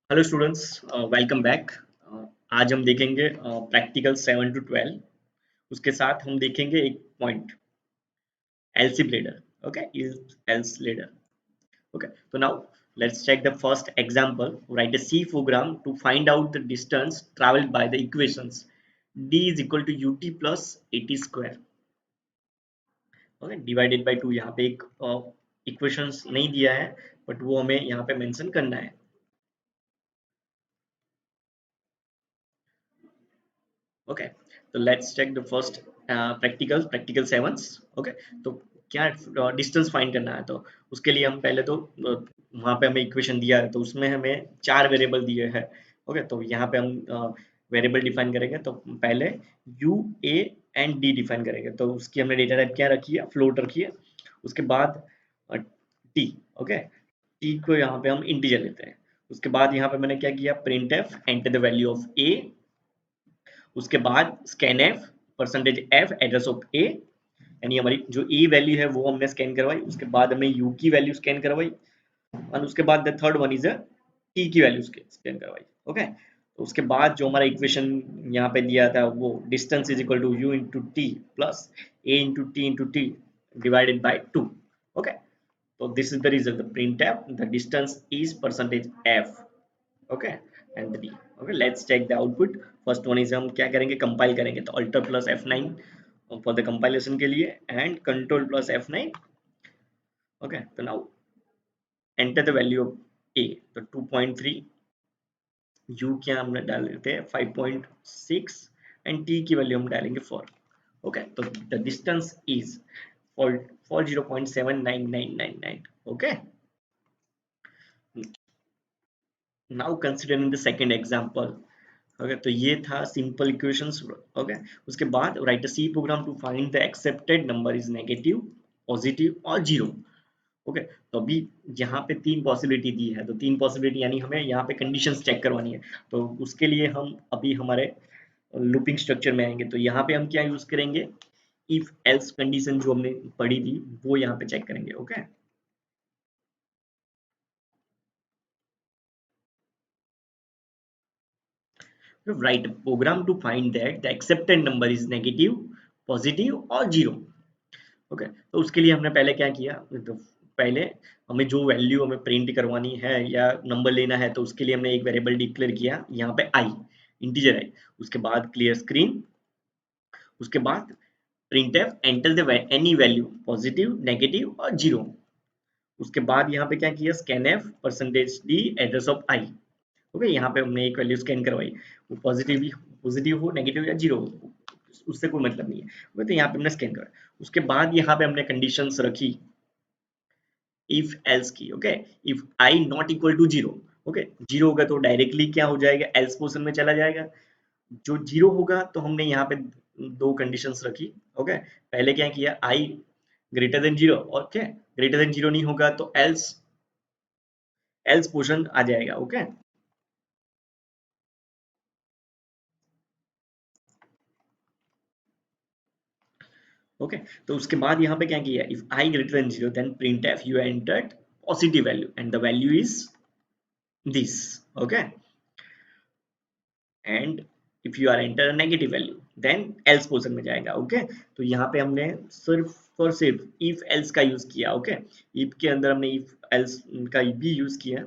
Hello students, welcome back. आज हम देखेंगे प्रैक्टिकल 7 to 12। उसके साथ हम देखेंगे एक point LC ladder. Okay, else ladder. Okay, तो now let's check the first example. Write a C program to find out the distance traveled by the equations d is equal to ut plus 80 square, okay, divided by 2। यहाँ पे एक equations नहीं दिया है, but वो हमें यहाँ पे मेंशन करना है। ओके, तो let's check the first practical sevens. Okay, तो क्या डिस्टेंस फाइंड करना है, तो उसके लिए हम पहले तो वहाँ पे हमें इक्वेशन दिया है, तो उसमें हमें चार वेरिएबल दिए हैं। ओके, तो यहाँ पे हम वेरिएबल डिफाइन करेंगे। तो पहले you, A and D define करेंगे। तो उसकी हमने डेटा टाइप क्या रखी है, फ्लोट रखी है। उसके बाद टी। ओके, टी को यहाँ पे हम इंटीजर लेते हैं। उसके बाद यहाँ पे मैंने क्या किया, printf enter the value of a. उसके बाद scanf percentage f address of a, यानी हमारी जो ए वैल्यू है वो हमने स्कैन करवाई। उसके बाद हमने यू की वैल्यू स्कैन करवाई, और उसके बाद the third one is a T की वैल्यू स्कैन करवाई। ओके, तो उसके बाद जो हमारा इक्वेशन यहाँ पे दिया था, वो distance is equal to u into t plus a into t divided by 2। Okay, तो this is the result, the printf the distance is percentage f. Okay, and d. Okay, let's check the output. First one is हम क्या करेंगे, compile करेंगे। तो alt plus F9 for the compilation के लिए, and control plus F9। Okay, तो now enter the value of a. तो 2.3, you क्या हमने डाल देते हैं 5.6, एंड टी की वैल्यू हम डालेंगे 4। ओके, तो the distance is 40.79999। Okay, now considering the second example. Okay, तो ये था सिंपल इक्वेशंस। ओके, उसके बाद write a C program to find the accepted number is negative, positive और जीरो। ओके, तो अभी यहाँ पे तीन पॉसिबिलिटी दी है, तो तीन पॉसिबिलिटी यानी हमें यहाँ पे कंडीशंस चेक करवानी है। तो उसके लिए हम अभी हमारे लूपिंग स्ट्रक्चर में आएंगे। तो यहाँ पे हम क्या यूज करेंगे, इफ एल्स कंडीशन जो हमने पढ़ी थी वो यहाँ पे चेक करेंगे। Okay, write a program to find that the accepted number is negative, positive और जीरो। ओके, तो उसके लिए हमने पहले क्या किया, तो पहले हमें जो वैल्यू हमें प्रिंट करवानी है या नंबर लेना है, तो उसके लिए हमने एक वेरिएबल डिक्लेयर किया यहाँ पे आई, इंटीजर आई। उसके बाद क्लियर स्क्रीन। उसके बाद print F enter the any value, positive, negative और जीरो। उसके बाद यहाँ पे क्या किया, scan F percentage D address of I. Okay, यहाँ पे हमने एक वैल्यू स्कैन करवाई, वो पॉजिटिव हो, नेगेटिव या जीरो हो, उससे कोई मतलब नहीं है। ओके, तो यहाँ पे हमने स्कैन करा। उसके बाद यहाँ पे हमने कंडीशंस रखी इफ एल्स की। Okay, if I not equal to zero. Okay, zero होगा तो डायरेक्टली क्या हो जाएगा, एल्स पोर्शन में चला जाएगा। जो जीरो होगा तो हमने यहाँ पे दो कंडीशंस रखी। ओके, पहले क्या किया, I greater than zero. Okay, greater than zero नहीं होगा तो एल्स एल्स पोर्शन आ जाएगा। ओके, ओके, तो उसके बाद यहाँ पे क्या किया, if I greater than zero then print F you entered positive value and the value is this. Okay, and if you are enter negative value then else portion में जाएगा। ओके, तो यहाँ पे हमने सिर्फ और सिर्फ इफ एल्स का यूज किया। ओके, इफ के अंदर हमने इफ एल्स का भी यूज किया।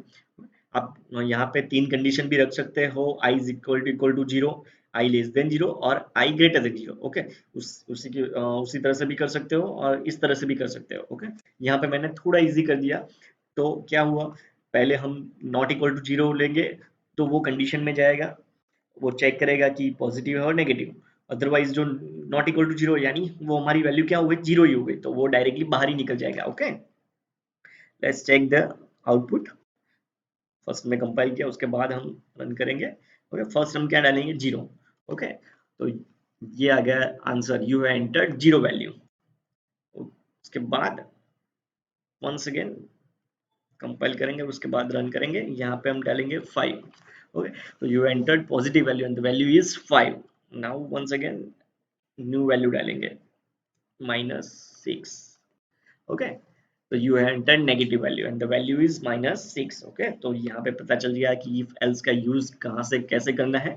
आप यहाँ पे तीन कंडीशन भी रख सकते हो, I is equal to zero, I less than zero और I greater than zero. Okay, उसी तरह से भी कर सकते हो और इस तरह से भी कर सकते हो। ओके, यहाँ पे मैंने थोड़ा इजी कर दिया। तो क्या हुआ, पहले हम नॉट इक्वल टू जीरो लेंगे, तो वो कंडीशन में जाएगा, वो चेक करेगा कि पॉजिटिव है और नेगेटिव। अदरवाइज जो नॉट इक्वल टू जीरो, यानी वो हमारी वैल्यू क्या हो गई, जीरो ही हो गई, तो वो डायरेक्टली बाहर ही निकल जाएगा। Okay, let's check the output. First में कंपाइल किया, उसके बाद हम रन करेंगे। ओके, फर्स्ट हम क्या डालेंगे, जीरो। ओके, तो ये आ गया answer, you enter zero value. उसके बाद वंस अगेन कंपाइल करेंगे, उसके बाद रन करेंगे, यहाँ पे हम डालेंगे 5। ओके, तो you entered positive value and the value is 5। Now once again new value डालेंगे, -6। ओके, तो you enter negative value and the value is -6। Okay, तो यहाँ पे पता चल गया कि इफ एल्स का यूज कहाँ से कैसे करना है।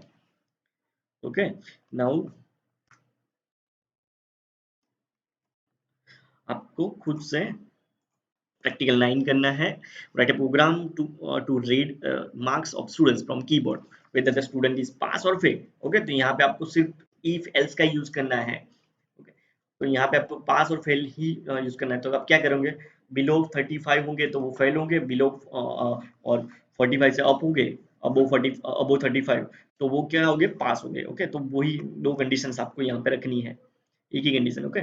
ओके, नाउ आपको खुद से प्रैक्टिकल 9 करना है। Write a program to read marks of students from keyboard whether the student is pass और फेल। ओके, तो यहाँ पे आपको सिर्फ इफ एल्स का यूज करना है। ओके, तो यहाँ पे आपको पास और फेल ही यूज करना है। तो आप क्या करोगे, बिलो 35 होंगे तो वो फेल होंगे, बिलो और 45 से अप होंगे, अबो 35 तो वो क्या होंगे, पास होंगे। ओके, तो वही दो कंडीशंस आपको यहाँ पे रखनी है, एक ही कंडीशन। ओके,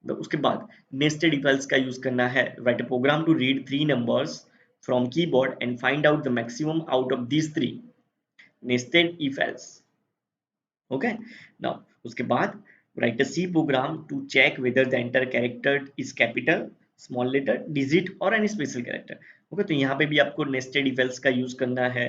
तो उसके बाद नेस्टेड इफ एल्स का यूज करना है। Write a program to read three numbers from keyboard and find out the maximum out of these three, nested if else. Okay, now उसके बाद write a C program to check whether the enter character is capital, small letter, digit और any special character. Okay, तो यहाँ पे भी आपको nested if else का use करना है।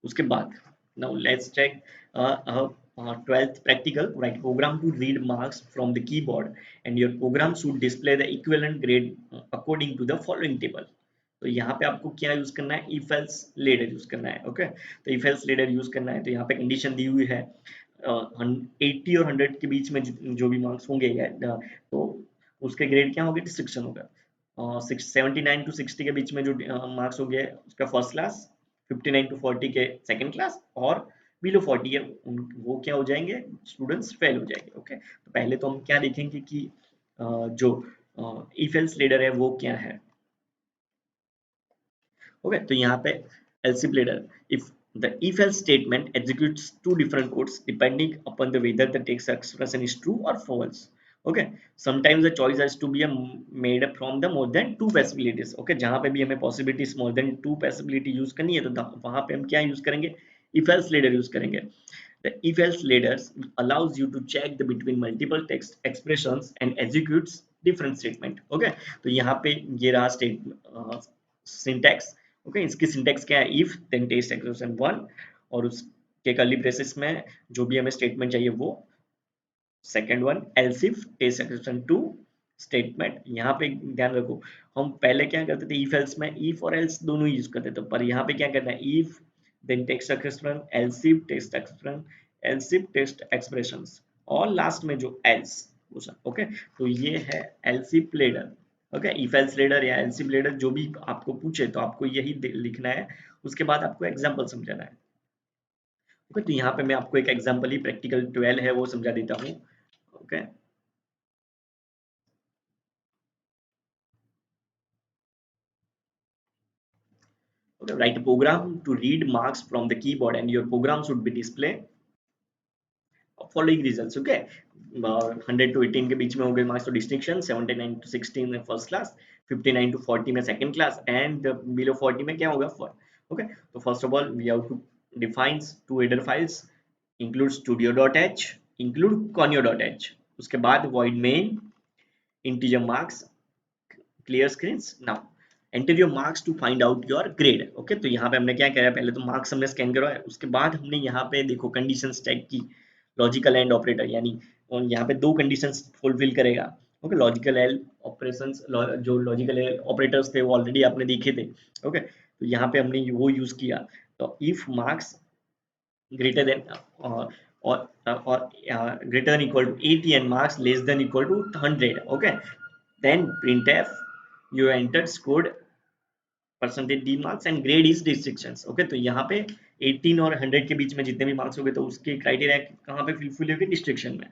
उसके बाद now let's check 12th practical. Write program to read marks from the keyboard and your program should display the equivalent grade according to the following table. तो यहाँ पे आपको क्या यूज करना है, इफ एल्स लेडर यूज करना है। Okay, तो इफ एल्स लेडर यूज करना है, तो यहाँ पे कंडीशन दी हुई है 80 और 100 के बीच में जो भी मार्क्स होंगे तो उसके ग्रेड क्या होंगे, डिस्ट्रिक्शन होगा। 79 टू 60 के बीच में जो मार्क्स होंगे उसका फर्स्ट क्लास, 59 टू 40 के सेकंड क्लास, और बिलो 40 है वो क्या हो जाएंगे, स्टूडेंट्स फेल हो जाएंगे। ओके, तो पहले तो हम क्या देखेंगे कि जो इफ एल्स लेडर है वो क्या है। ओके, तो यहाँ पे else if ladder, if the if else statement executes two different codes depending upon the whether the text expression is true or false. Okay, sometimes the choice has to be made up from the more than two possibilities. Okay, जहाँ पे भी हमें possibilities more than two possibility use करनी है तो वहाँ पे हम क्या use करेंगे, if else ladder use करेंगे। The if else ladders allows you to check the between multiple text expressions and executes different statement. Okay, तो यहाँ पे ये रहा syntax। ओके, इसकी सिंटेक्स क्या है, इफ देन टेस्ट एक्सप्रेशन 1 और उसके कर्ली ब्रेसेस में जो भी हमें स्टेटमेंट चाहिए वो, second one else if test expression 2 statement. यहाँ पे ध्यान रखो, हम पहले क्या करते थे, इफ एल्स में इफ और एल्स दोनों यूज करते थे, पर यहाँ पे क्या करना है, if then test expression, else if test expression, else if test expressions और लास्ट में जो एल्स। ओके, तो ये है else if ladder. Okay, if else ladder या एल्स इफ लेडर जो भी आपको पूछे तो आपको यही लिखना है, उसके बाद आपको एग्जांपल समझाना है। ओके, तो यहाँ पे मैं आपको एक एग्जांपल ही प्रैक्टिकल 12 है वो समझा देता हूँ। Okay, okay, write a program to read marks from the keyboard and your program should be display following results. Okay, 100 to 18 के बीच में होंगे मार्क्स तो डिस्टिंक्शन, 79 to 16 में फर्स्ट क्लास, 59 to 40 में सेकंड क्लास एंड बिलो 40 में क्या होगा, first. Okay, तो first of all we have to defines to header files, include studio.h, include conio.h, उसके बाद void main integer marks, clear screen. Now enter your marks to find out your grade. Okay, तो यहाँ पे हमने क्या करा, पहले तो मार्क्स हमने स्कैन करवाया, उसके बाद हमने यहाँ पे देखो कंडीशंस चेक की, लॉजिकल एंड ऑपरेटर, यानी और यहाँ पे दो कंडीशंस फुलफिल करेगा। ओके, लॉजिकल एंड ऑपरेशंस, जो लॉजिकल ऑपरेटर्स थे वो ऑलरेडी आपने देखे थे। ओके, तो यहाँ पे हमने वो यूज किया, तो इफ मार्क्स ग्रेटर देन और greater than equal to 80 and marks less than equal to 100. Okay, then printf you entered scored percentage the marks and grade is distinctions. Okay, तो यहाँ पे 18 और 100 के बीच में जितने भी मार्क्स हो गए तो उसके क्राइटेरिया कहाँ पे फुलफिल हो गए, डिस्ट्रिक्शन में।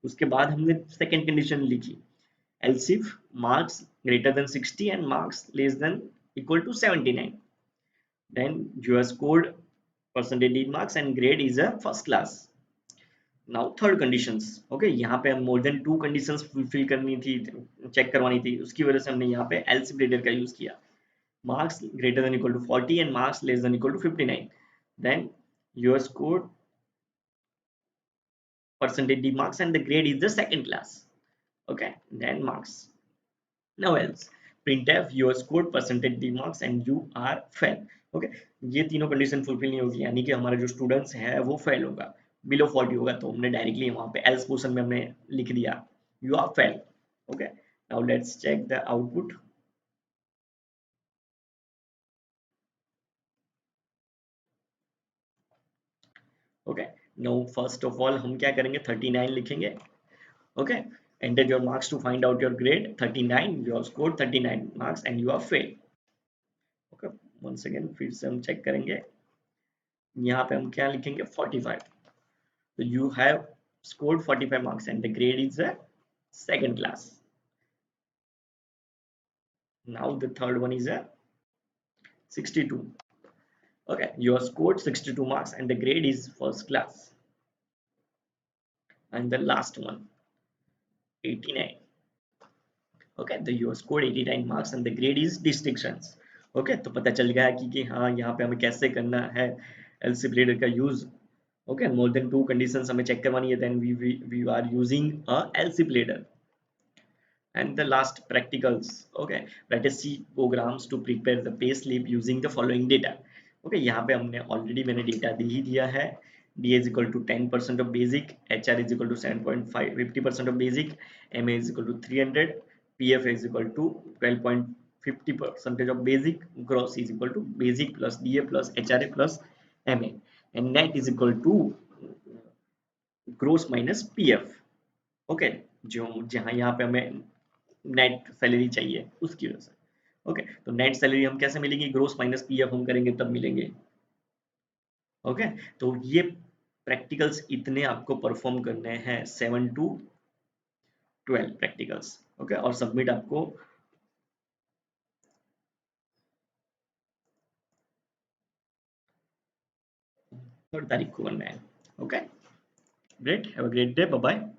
उसके बाद हमने सेकंड कंडीशन लिखी, else if marks greater than 60 and marks less than equal to 79, then you have scored percentage in marks and grade is a first class. Now third conditions. Okay, यहाँ पे हम more than to conditions fulfil करनी थी, check करवानी थी, उसकी वजह से हमने यहाँ पे एल्स ग्रेडर का यूज किया, marks greater than equal to 40 and marks less than equal to 59, then your score percentage D marks and the grade is the second class. Okay, then marks. Now else printf your scored percentage D marks and you are fail. Okay, ये तीनों condition fulfil नहीं होगी, यानी कि हमारा जो students है वो फेल होगा, बिलो 40 होगा, तो हमने डायरेक्टली वहां पे एल्स पोर्शन में हमने लिख दिया you are fail. Okay, Now let's check the output. Okay, now first of all हम क्या करेंगे, 39 लिखेंगे. Okay, enter your marks to find out your grade. 39, you have scored 39 marks and you are failed. Okay, once again फिर से हम check करेंगे. यहाँ पे हम क्या लिखेंगे, 45. So you have scored 45 marks and the grade is a second class. Now the third one is a 62. Okay, you have scored 62 marks and the grade is first class. And the last one, 89. Okay, the you have scored 89 marks and the grade is distinctions. Okay, तो पता चल गया कि हाँ यहाँ पे हमें कैसे करना है LCPLader का use. Okay, more than two conditions हमें चेक करवानी है, then we are using a LCPLader. And the last practicals. Okay, let us see programs to prepare the pay slip using the following data. Okay, यहाँ पे हमने already मैंने data दे ही दिया है. DA is equal to 10% of basic, HR is equal to 7.5 50% of basic, MA is equal to 300, PF is equal to 12.50% of basic, gross is equal to basic plus DA plus HRA plus MA, and net is equal to gross minus PF. Okay, जो जहाँ यहाँ पे हमें net salary चाहिए उसकी वजह से. Okay, तो नेट सैलरी हम कैसे मिलेगी, ग्रोस माइनस पीएफ हम करेंगे तब मिलेंगे. ओके, तो ये प्रैक्टिकल्स इतने आपको परफॉर्म करने हैं, 7 to 12 प्रैक्टिकल्स. ओके, और सबमिट आपको 3 तारीख को करना है. Okay, great, have a great day, bye bye.